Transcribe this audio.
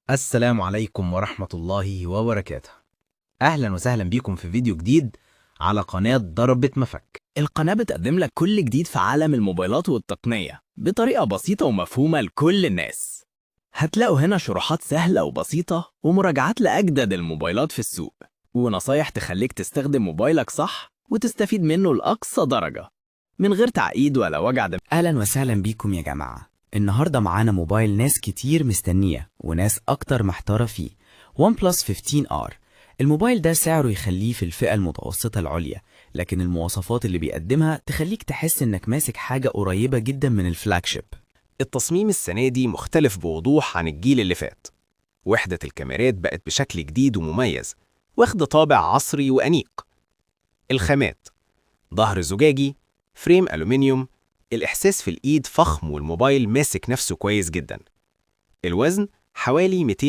السلام عليكم ورحمة الله وبركاته. أهلا وسهلا بيكم في فيديو جديد على قناة ضربت مفك. القناة بتقدم لك كل جديد في عالم الموبايلات والتقنية بطريقة بسيطة ومفهومة لكل الناس. هتلاقوا هنا شروحات سهلة وبسيطة ومراجعات لأجدد الموبايلات في السوق ونصايح تخليك تستخدم موبايلك صح وتستفيد منه لأقصى درجة من غير تعقيد ولا وجع دماغ. أهلا وسهلا بيكم يا جماعة. النهاردة معانا موبايل ناس كتير مستنية وناس أكتر محتارة فيه، ون بلس 15R. الموبايل ده سعره يخليه في الفئة المتوسطة العليا، لكن المواصفات اللي بيقدمها تخليك تحس إنك ماسك حاجة قريبة جدا من الفلاجشيب. التصميم السنة دي مختلف بوضوح عن الجيل اللي فات. وحدة الكاميرات بقت بشكل جديد ومميز، واخد طابع عصري وأنيق. الخامات: ظهر زجاجي، فريم ألومنيوم، الإحساس في الإيد فخم والموبايل ماسك نفسه كويس جدا. الوزن حوالي 200